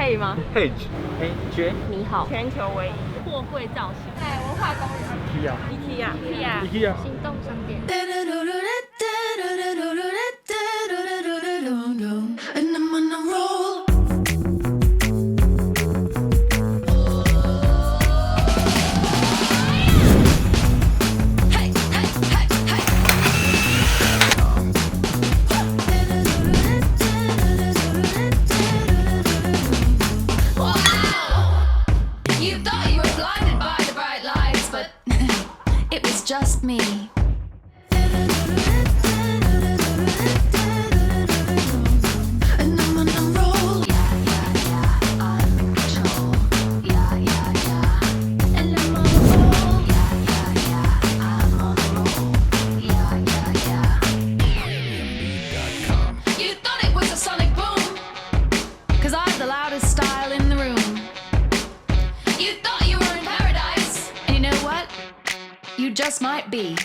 Hej 吗 Hej，哎，绝你好，全球唯一货柜造型，在文化公园 IKEA，IKEA，行动商店。 And I'm on a roll. Hey, hey, hey, hey. Wow! You thought you were blinded by the bright lights, but it was just me. And I'm on a roll. Yeah, yeah, yeah, I'm in control. Yeah, yeah, yeah. And I'm on a roll. Yeah, yeah, yeah, I'm on a roll. Yeah, yeah, yeah. You thought it was a sonic boom, 'cause I'm the loudest style in the room. You thought you were in paradise, and you know what? You just might be.